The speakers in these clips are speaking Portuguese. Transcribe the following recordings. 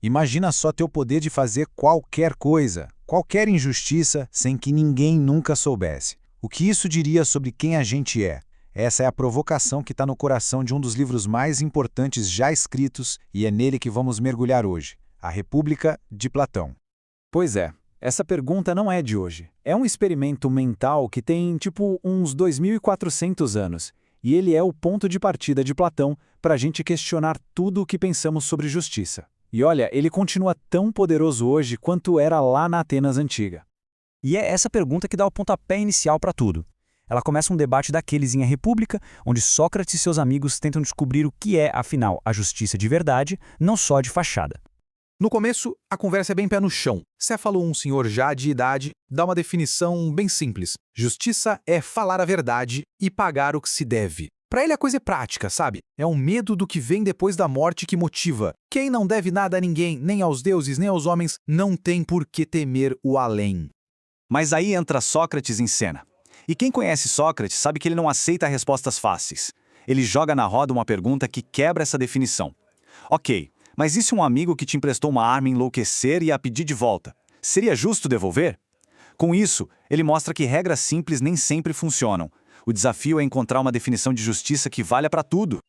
Imagina só ter o poder de fazer qualquer coisa, qualquer injustiça, sem que ninguém nunca soubesse. O que isso diria sobre quem a gente é? Essa é a provocação que está no coração de um dos livros mais importantes já escritos, e é nele que vamos mergulhar hoje, A República de Platão. Pois é, essa pergunta não é de hoje. É um experimento mental que tem, uns 2.400 anos, e ele é o ponto de partida de Platão para a gente questionar tudo o que pensamos sobre justiça. E olha, ele continua tão poderoso hoje quanto era lá na Atenas antiga. E é essa pergunta que dá o pontapé inicial para tudo. Ela começa um debate daqueles em A República, onde Sócrates e seus amigos tentam descobrir o que é, afinal, a justiça de verdade, não só de fachada. No começo, a conversa é bem pé no chão. Céfalo, um senhor já de idade, dá uma definição bem simples. Justiça é falar a verdade e pagar o que se deve. Para ele a coisa é prática, sabe? É um medo do que vem depois da morte que motiva. Quem não deve nada a ninguém, nem aos deuses, nem aos homens, não tem por que temer o além. Mas aí entra Sócrates em cena. E quem conhece Sócrates sabe que ele não aceita respostas fáceis. Ele joga na roda uma pergunta que quebra essa definição. Ok, mas e se um amigo que te emprestou uma arma enlouquecer e a pedir de volta? Seria justo devolver? Com isso, ele mostra que regras simples nem sempre funcionam. O desafio é encontrar uma definição de justiça que valha para tudo.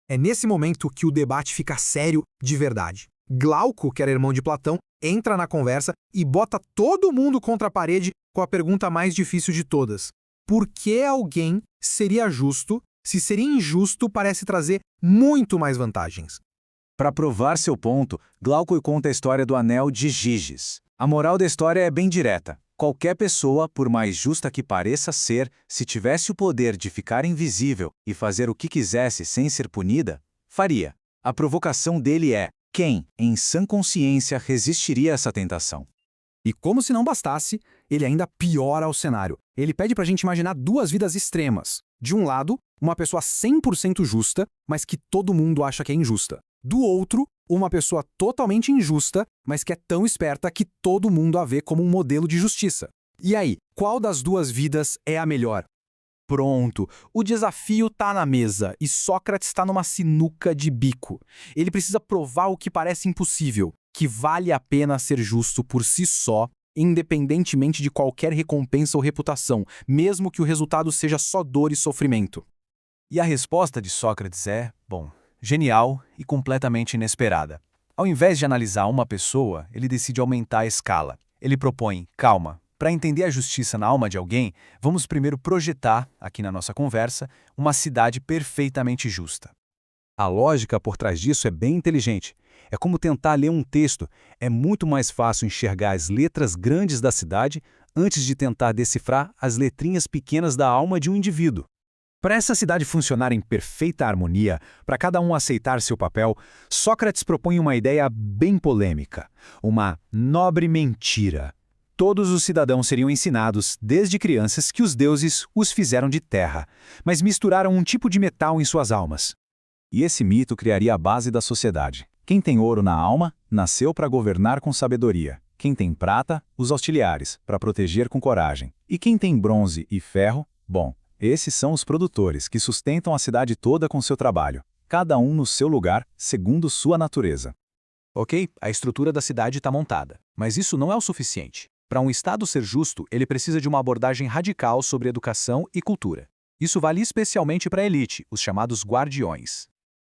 É nesse momento que o debate fica sério de verdade. Glauco, que era irmão de Platão, entra na conversa e bota todo mundo contra a parede com a pergunta mais difícil de todas. Por que alguém seria justo se seria injusto parece trazer muito mais vantagens? Para provar seu ponto, Glauco conta a história do anel de Giges. A moral da história é bem direta. Qualquer pessoa, por mais justa que pareça ser, se tivesse o poder de ficar invisível e fazer o que quisesse sem ser punida, faria. A provocação dele é: quem, em sã consciência, resistiria a essa tentação? E como se não bastasse, ele ainda piora o cenário. Ele pede pra gente imaginar duas vidas extremas. De um lado, uma pessoa 100% justa, mas que todo mundo acha que é injusta. Do outro, uma pessoa totalmente injusta, mas que é tão esperta que todo mundo a vê como um modelo de justiça. E aí, qual das duas vidas é a melhor? Pronto, o desafio tá na mesa e Sócrates está numa sinuca de bico. Ele precisa provar o que parece impossível, que vale a pena ser justo por si só, independentemente de qualquer recompensa ou reputação, mesmo que o resultado seja só dor e sofrimento. E a resposta de Sócrates é, genial e completamente inesperada. Ao invés de analisar uma pessoa, ele decide aumentar a escala. Ele propõe, calma, para entender a justiça na alma de alguém, vamos primeiro projetar, aqui na nossa conversa, uma cidade perfeitamente justa. A lógica por trás disso é bem inteligente. É como tentar ler um texto. É muito mais fácil enxergar as letras grandes da cidade antes de tentar decifrar as letrinhas pequenas da alma de um indivíduo. Para essa cidade funcionar em perfeita harmonia, para cada um aceitar seu papel, Sócrates propõe uma ideia bem polêmica, uma nobre mentira. Todos os cidadãos seriam ensinados, desde crianças, que os deuses os fizeram de terra, mas misturaram um tipo de metal em suas almas. E esse mito criaria a base da sociedade. Quem tem ouro na alma, nasceu para governar com sabedoria. Quem tem prata, os auxiliares, para proteger com coragem. E quem tem bronze e ferro, esses são os produtores que sustentam a cidade toda com seu trabalho, cada um no seu lugar, segundo sua natureza. Ok, a estrutura da cidade está montada, mas isso não é o suficiente. Para um Estado ser justo, ele precisa de uma abordagem radical sobre educação e cultura. Isso vale especialmente para a elite, os chamados guardiões.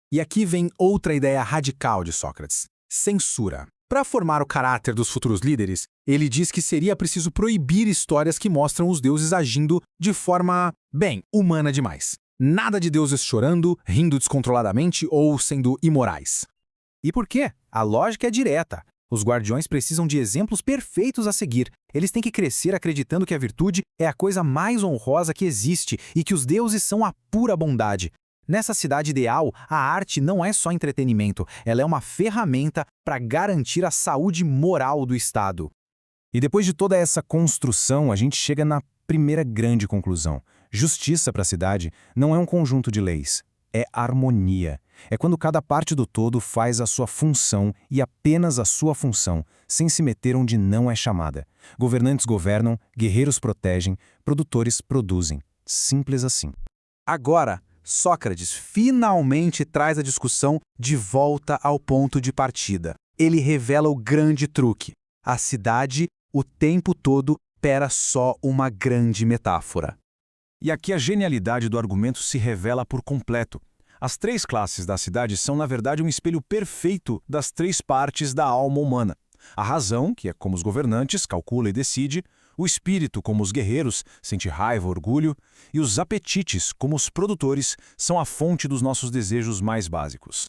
E aqui vem outra ideia radical de Sócrates: censura. Para formar o caráter dos futuros líderes, ele diz que seria preciso proibir histórias que mostram os deuses agindo de forma, humana demais. Nada de deuses chorando, rindo descontroladamente ou sendo imorais. E por quê? A lógica é direta. Os guardiões precisam de exemplos perfeitos a seguir. Eles têm que crescer acreditando que a virtude é a coisa mais honrosa que existe e que os deuses são a pura bondade. Nessa cidade ideal, a arte não é só entretenimento, ela é uma ferramenta para garantir a saúde moral do Estado. E depois de toda essa construção, a gente chega na primeira grande conclusão. Justiça para a cidade não é um conjunto de leis, é harmonia. É quando cada parte do todo faz a sua função e apenas a sua função, sem se meter onde não é chamada. Governantes governam, guerreiros protegem, produtores produzem. Simples assim. Agora, Sócrates finalmente traz a discussão de volta ao ponto de partida. ele revela o grande truque. A cidade, o tempo todo, era só uma grande metáfora. E aqui a genialidade do argumento se revela por completo. As três classes da cidade são, na verdade, um espelho perfeito das três partes da alma humana. A razão, que é como os governantes, calcula e decide, o espírito, como os guerreiros, sente raiva, orgulho, e os apetites, como os produtores, são a fonte dos nossos desejos mais básicos.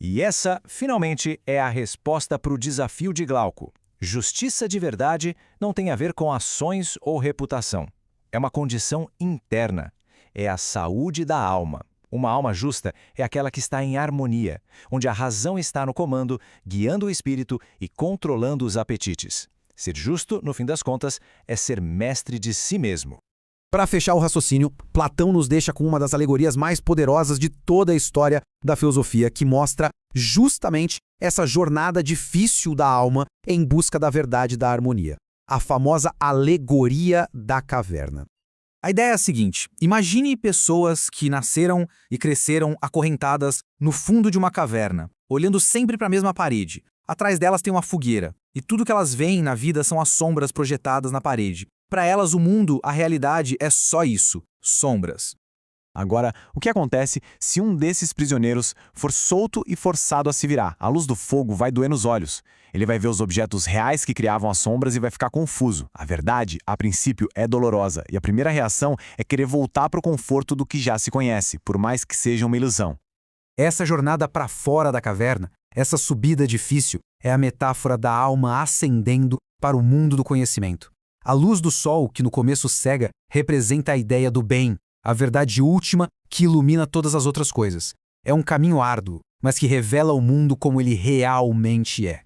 E essa, finalmente, é a resposta para o desafio de Glauco. Justiça de verdade não tem a ver com ações ou reputação. É uma condição interna. É a saúde da alma. Uma alma justa é aquela que está em harmonia, onde a razão está no comando, guiando o espírito e controlando os apetites. Ser justo, no fim das contas, é ser mestre de si mesmo. Para fechar o raciocínio, Platão nos deixa com uma das alegorias mais poderosas de toda a história da filosofia, que mostra justamente essa jornada difícil da alma em busca da verdade e da harmonia. A famosa alegoria da caverna. A ideia é a seguinte: imagine pessoas que nasceram e cresceram acorrentadas no fundo de uma caverna, olhando sempre para a mesma parede. Atrás delas tem uma fogueira, e tudo que elas veem na vida são as sombras projetadas na parede. Para elas, o mundo, a realidade, é só isso: sombras. Agora, o que acontece se um desses prisioneiros for solto e forçado a se virar? A luz do fogo vai doer nos olhos. Ele vai ver os objetos reais que criavam as sombras e vai ficar confuso. A verdade, a princípio, é dolorosa, e a primeira reação é querer voltar para o conforto do que já se conhece, por mais que seja uma ilusão. Essa jornada para fora da caverna, essa subida difícil, é a metáfora da alma ascendendo para o mundo do conhecimento. A luz do sol, que no começo cega, representa a ideia do bem, a verdade última que ilumina todas as outras coisas. É um caminho árduo, mas que revela o mundo como ele realmente é.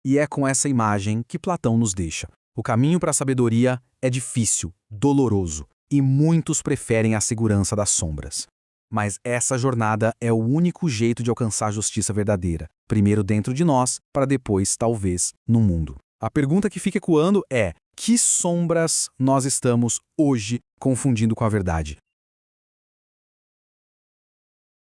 E é com essa imagem que Platão nos deixa. O caminho para a sabedoria é difícil, doloroso, e muitos preferem a segurança das sombras. Mas essa jornada é o único jeito de alcançar a justiça verdadeira, primeiro dentro de nós, para depois, talvez, no mundo. A pergunta que fica ecoando é: que sombras nós estamos hoje confundindo com a verdade?